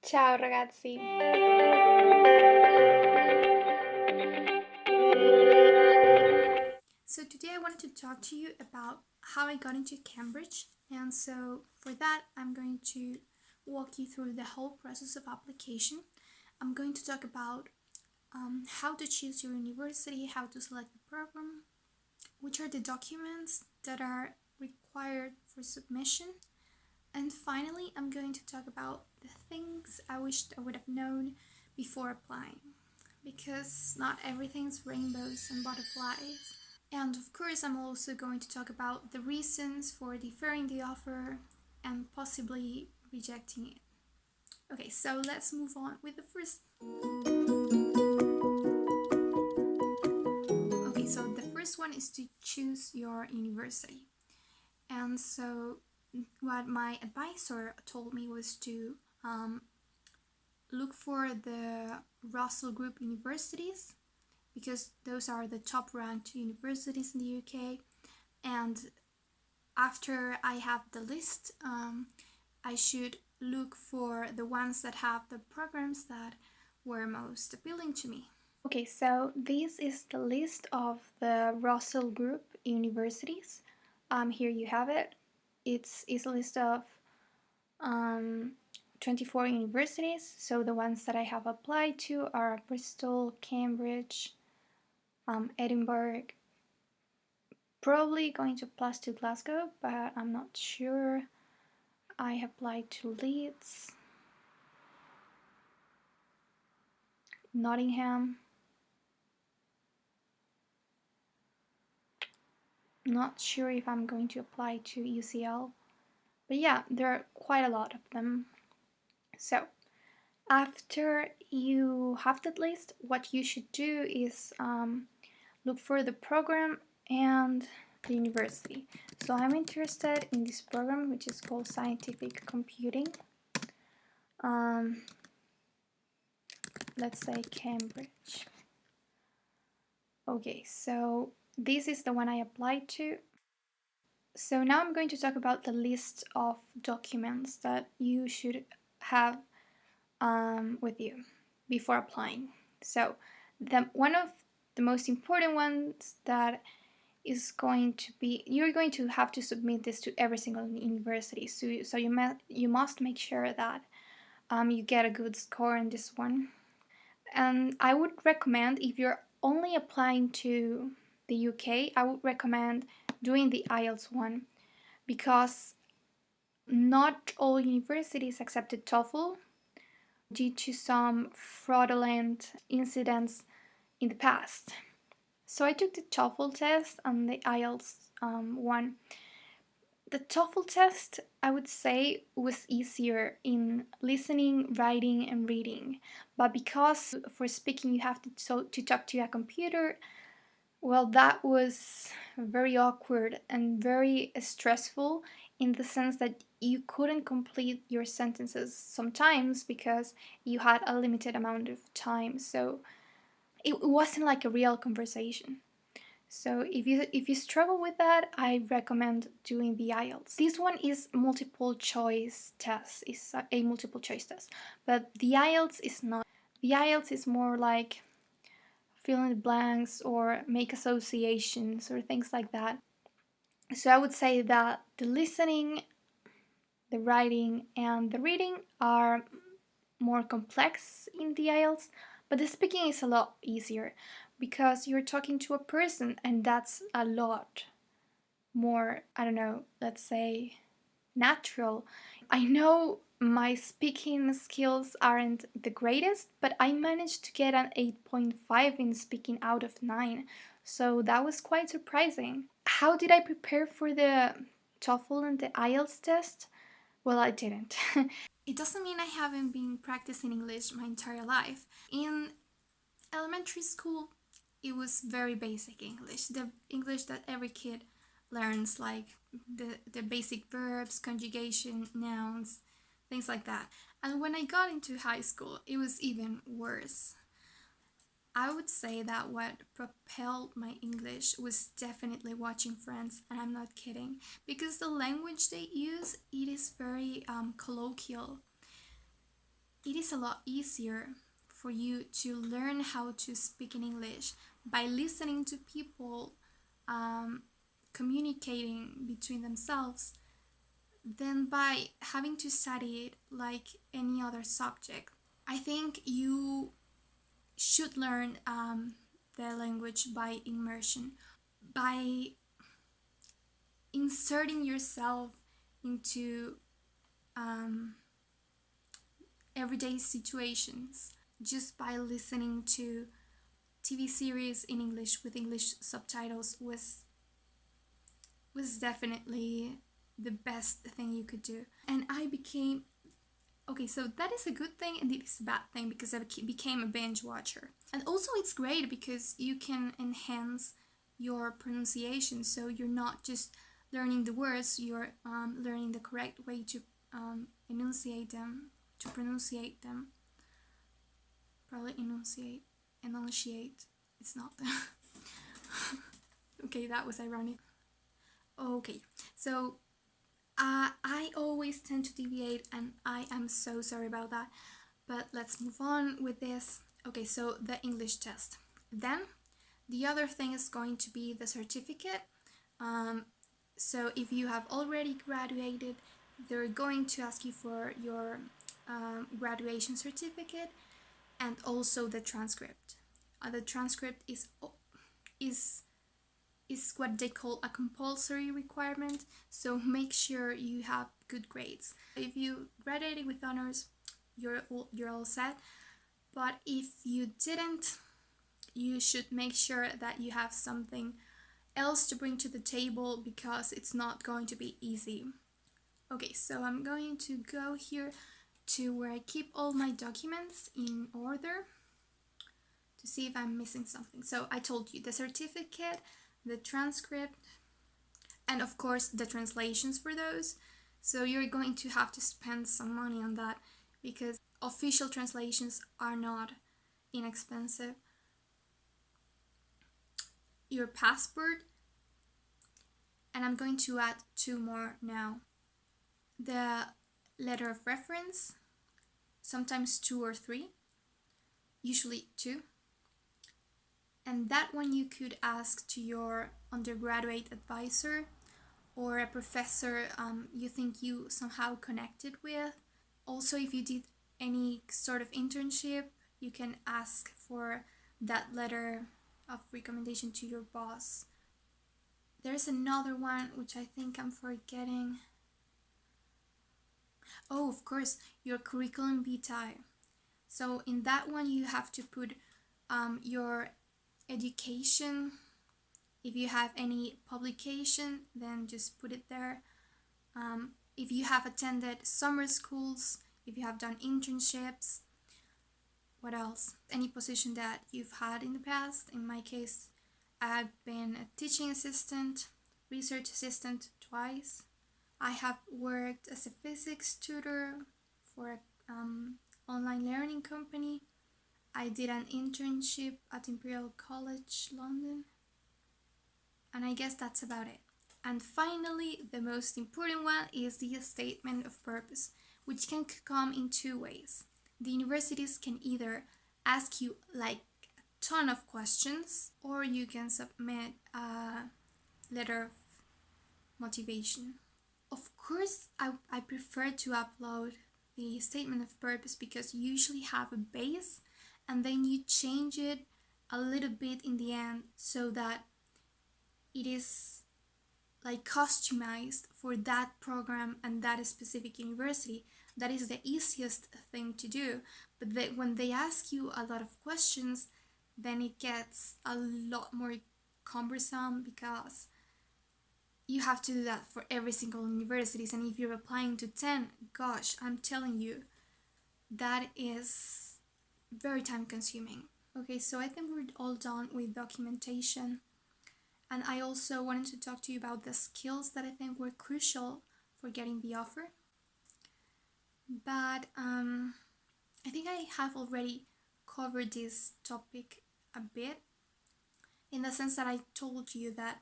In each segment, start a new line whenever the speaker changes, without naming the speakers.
Ciao ragazzi.
So today I wanted to talk to you about how I got into Cambridge, and so for that I'm going to walk you through the whole process of application. I'm going to talk about how to choose your university, how to select the program, which are the documents that are required for submission, and finally I'm going to talk about the things I wished I would have known before applying, because not everything's rainbows and butterflies. And of course, I'm also going to talk about the reasons for deferring the offer and possibly rejecting it. Okay, so let's move on with the first. Okay, so the first one is to choose your university. And so, what my advisor told me was to look for the Russell Group universities because those are the top ranked universities in the UK. And after I have the list, I should look for the ones that have the programs that were most appealing to me.
Okay, so this is the list of the Russell Group universities. Here you have it. It's a list of um, 24 universities. So the ones that I have applied to are Bristol, Cambridge, Edinburgh, probably going to plus to Glasgow, but I'm not sure. I applied to Leeds, Nottingham. Not sure if I'm going to apply to UCL, but yeah, there are quite a lot of them. So, after you have that list, what you should do is look for the program and the university. So, I'm interested in this program which is called Scientific Computing. Um, let's say Cambridge. Okay, so this is the one I applied to. So now I'm going to talk about the list of documents that you should have with you before applying. So one of the most important ones that is going to be, you're going to have to submit this to every single university. So you must make sure that you get a good score in this one. And I would recommend, if you're only applying to the UK, I would recommend doing the IELTS one because not all universities accepted TOEFL due to some fraudulent incidents in the past. So I took the TOEFL test and the IELTS one. The TOEFL test, I would say, was easier in listening, writing, and reading. But because for speaking you have to talk to a computer, well, that was very awkward and very stressful in the sense that you couldn't complete your sentences sometimes because you had a limited amount of time. So it wasn't like a real conversation. So if you struggle with that, I recommend doing the IELTS. This one is multiple choice test. It's a multiple choice test, but the IELTS is not. The IELTS is more like fill in the blanks or make associations or things like that. So I would say that the listening, the writing, and the reading are more complex in the IELTS, but the speaking is a lot easier because you're talking to a person and that's a lot more, I don't know, let's say natural. I know my speaking skills aren't the greatest, but I managed to get an 8.5 in speaking out of 9. So that was quite surprising. How did I prepare for the TOEFL and the IELTS test? Well, I didn't.
It doesn't mean I haven't been practicing English my entire life. In elementary school, it was very basic English, the English that every kid learns, like the basic verbs, conjugation, nouns, things like that. And when I got into high school, it was even worse. I would say that what propelled my English was definitely watching Friends, and I'm not kidding, because the language they use, it is very colloquial. it is a lot easier for you to learn how to speak in English by listening to people um, communicating between themselves than by having to study it like any other subject. I think you should learn the language by immersion, by inserting yourself into um, everyday situations, just by listening to TV series in English with English subtitles was definitely the best thing you could do. And I became okay, so that is a good thing and it is a bad thing because I became a binge watcher. And also it's great because you can enhance your pronunciation, so you're not just learning the words, you're learning the correct way to enunciate them, to pronunciate them. Probably enunciate. It's not. Okay, that was ironic. Okay, so I always tend to deviate, and I am so sorry about that. But let's move on with this. Okay, so the English test. Then the other thing is going to be the certificate. So if you have already graduated, they're going to ask you for your graduation certificate and also the transcript. The transcript is is what they call a compulsory requirement, so make sure you have good grades. If you graduated with honors, you're all set, but if you didn't, you should make sure that you have something else to bring to the table because it's not going to be easy. Okay, so I'm going to go here to where I keep all my documents in order to see if I'm missing something. So I told you the certificate, the transcript, and of course the translations for those. So you're going to have to spend some money on that because official translations are not inexpensive. Your passport, and I'm going to add two more now. The letter of reference, sometimes two or three, usually two. And that one you could ask to your undergraduate advisor or a professor you think you somehow connected with. Also, if you did any sort of internship, you can ask for that letter of recommendation to your boss. There's another one which I think I'm forgetting. Oh, of course, your curriculum vitae. So in that one you have to put your education. If you have any publication, then just put it there. If you have attended summer schools, if you have done internships, what else? Any position that you've had in the past. In my case, I've been a teaching assistant, research assistant twice. I have worked as a physics tutor for an online learning company. I did an internship at Imperial College London. And I guess that's about it. And finally, the most important one is the statement of purpose, which can come in two ways. The universities can either ask you like a ton of questions, or you can submit a letter of motivation. Of course, I prefer to upload the statement of purpose because you usually have a base and then you change it a little bit in the end so that it is like customized for that program and that specific university. That is the easiest thing to do. But when they ask you a lot of questions, then it gets a lot more cumbersome because you have to do that for every single universities. And if you're applying to 10, gosh, I'm telling you, that is very time consuming. Okay, so I think we're all done with documentation. And I also wanted to talk to you about the skills that I think were crucial for getting the offer. But I think I have already covered this topic a bit in the sense that I told you that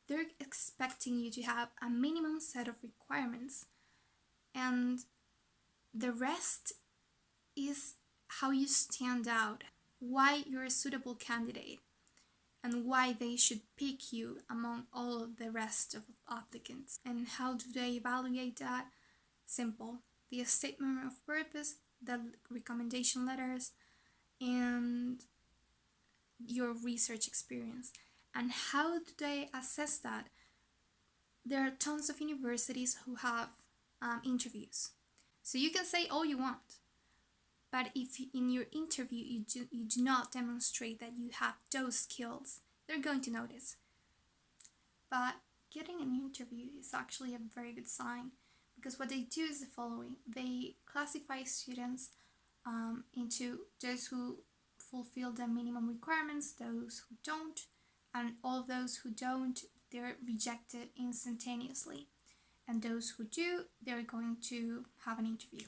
they're expecting you to have a minimum set of requirements and the rest how you stand out, why you're a suitable candidate, and why they should pick you among all of the rest of applicants. And how do they evaluate that? Simple. The statement of purpose, the recommendation letters, and your research experience. And how do they assess that? There are tons of universities who have interviews. So you can say all you want, but if in your interview you do not demonstrate that you have those skills, they're going to notice. But getting an interview is actually a very good sign, because what they do is the following. They classify students into those who fulfill the minimum requirements, those who don't, and all those who don't, they're rejected instantaneously. And those who do, they're going to have an interview.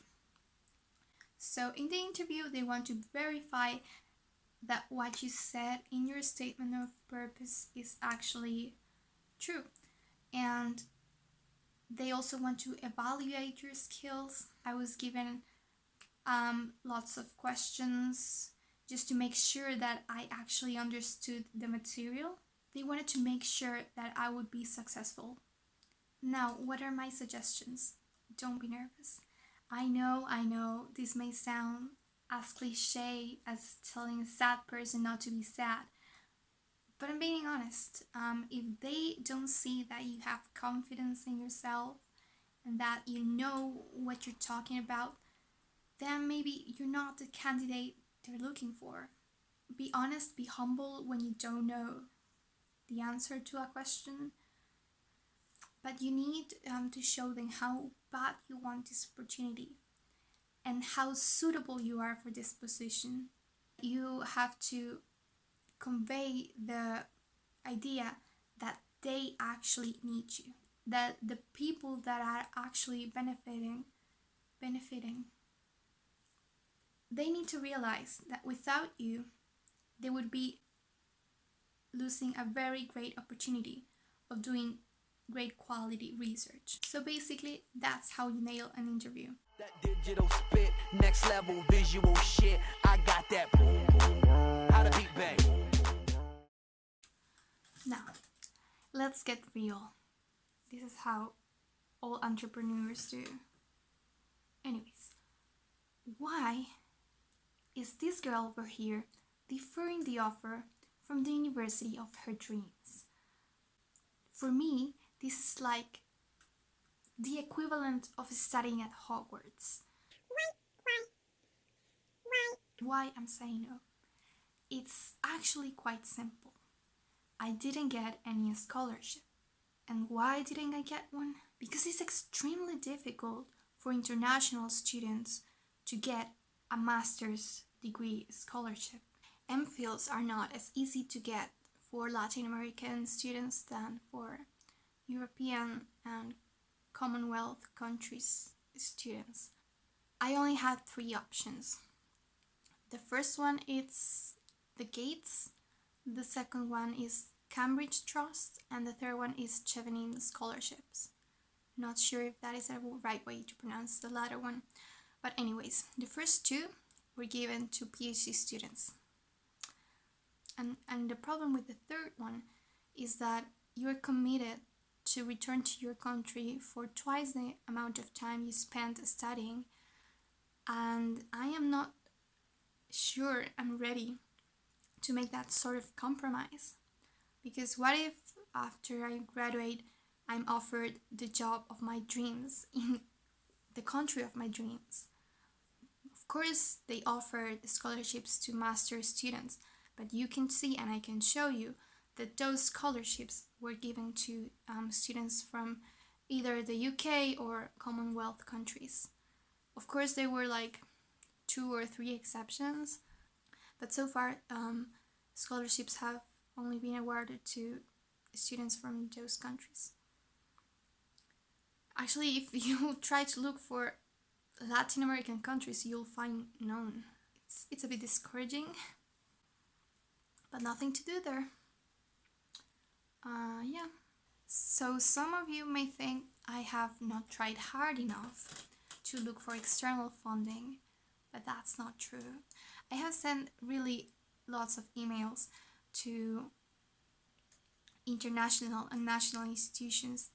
So in the interview, they want to verify that what you said in your statement of purpose is actually true. And they also want to evaluate your skills. I was given lots of questions just to make sure that I actually understood the material. They wanted to make sure that I would be successful. Now, what are my suggestions? Don't be nervous. I know, this may sound as cliche as telling a sad person not to be sad, but I'm being honest. If they don't see that you have confidence in yourself and that you know what you're talking about, then maybe you're not the candidate they're looking for. Be honest, be humble when you don't know the answer to a question, but you need to show them how bad you want this opportunity and how suitable you are for this position. You have to convey the idea that they actually need you, that the people that are actually benefiting, they need to realize that without you, they would be losing a very great opportunity of doing great quality research. So basically, that's how you nail an interview.
That digital spit, next level visual shit. I got that boom boom. How to beat bang.
Now, let's get real. This is how all entrepreneurs do. Anyways, why is this girl over here deferring the offer from the university of her dreams? For me, this is like the equivalent of studying at Hogwarts. Why I'm saying no? It's actually quite simple. I didn't get any scholarship. And why didn't I get one? Because it's extremely difficult for international students to get a master's degree scholarship. MPhils are not as easy to get for Latin American students than for European and Commonwealth countries students. I only had 3 options. The first one is the Gates, the second one is Cambridge Trust, and the third one is Chevening Scholarships. Not sure if that is the right way to pronounce the latter one, but anyways, the first 2 were given to PhD students. And the problem with the third one is that you're committed to return to your country for twice the amount of time you spent studying, and I am not sure I'm ready to make that sort of compromise. Because what if after I graduate I'm offered the job of my dreams in the country of my dreams? Of course they offer the scholarships to master students, but you can see and I can show you that those scholarships were given to students from either the UK or Commonwealth countries. Of course there were like 2 or 3 exceptions, but so far scholarships have only been awarded to students from those countries. Actually, if you try to look for Latin American countries, you'll find none. It's a bit discouraging, but nothing to do there. Yeah. So some of you may think I have not tried hard enough to look for external funding but that's not true. I have sent really lots of emails to international and national institutions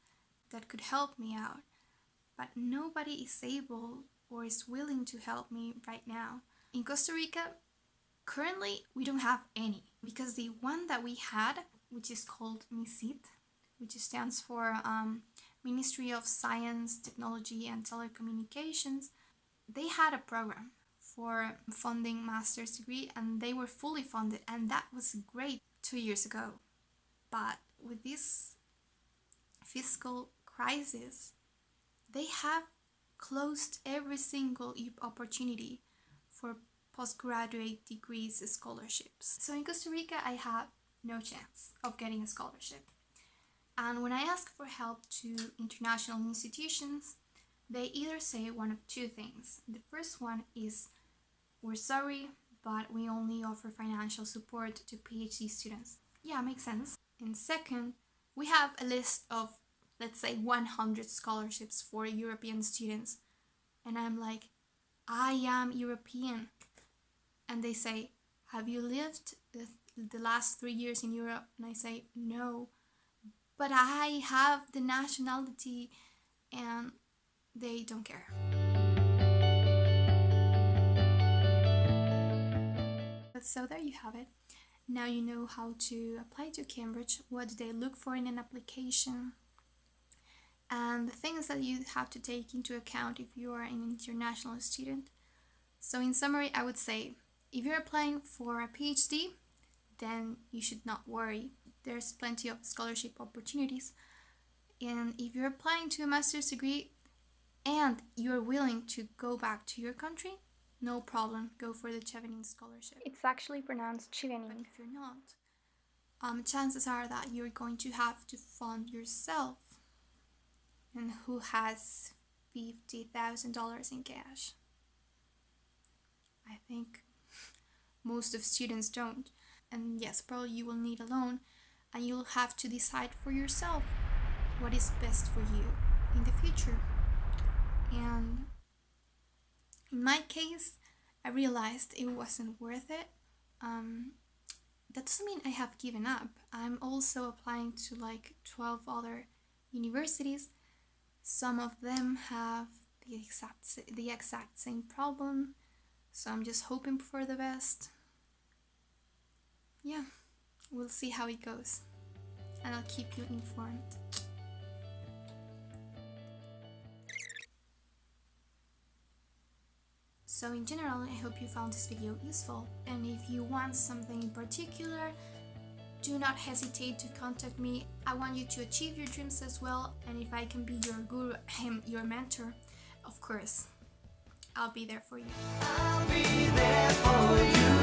that could help me out, but nobody is able or is willing to help me right now. In Costa Rica, currently we don't have any, because the one that we had, which is called MISIT, which stands for Ministry of Science, Technology and Telecommunications, they had a program for funding master's degree, and they were fully funded, and that was great 2 years ago. But with this fiscal crisis, they have closed every single opportunity for postgraduate degrees scholarships. So in Costa Rica, I have no chance of getting a scholarship. And when I ask for help to international institutions, they either say one of two things. The first one is, we're sorry, but we only offer financial support to PhD students. Yeah, makes sense. And second, we have a list of, let's say, 100 scholarships for European students. And I'm like, I am European. And they say, have you lived the last 3 years in Europe? And I say, no, but I have the nationality, and they don't care. So there you have it. Now you know how to apply to Cambridge, what do they look for in an application, and the things that you have to take into account if you are an international student. So in summary, I would say, if you're applying for a PhD, then you should not worry. There's plenty of scholarship opportunities. And if you're applying to a master's degree and you're willing to go back to your country, no problem, go for the Chevening scholarship.
It's actually pronounced
But
Chevening.
if you're not, chances are that you're going to have to fund yourself. And who has $50,000 in cash? I think most of students don't. And yes, probably you will need a loan, and you'll have to decide for yourself what is best for you in the future. And in my case, I realized it wasn't worth it. That doesn't mean I have given up. I'm also applying to like 12 other universities. Some of them have the exact same problem, so I'm just hoping for the best. Yeah, we'll see how it goes, and I'll keep you informed. So in general, I hope you found this video useful, and if you want something in particular, do not hesitate to contact me. I want you to achieve your dreams as well, and if I can be your guru, your mentor, of course, I'll be there for you.
I'll be there for you.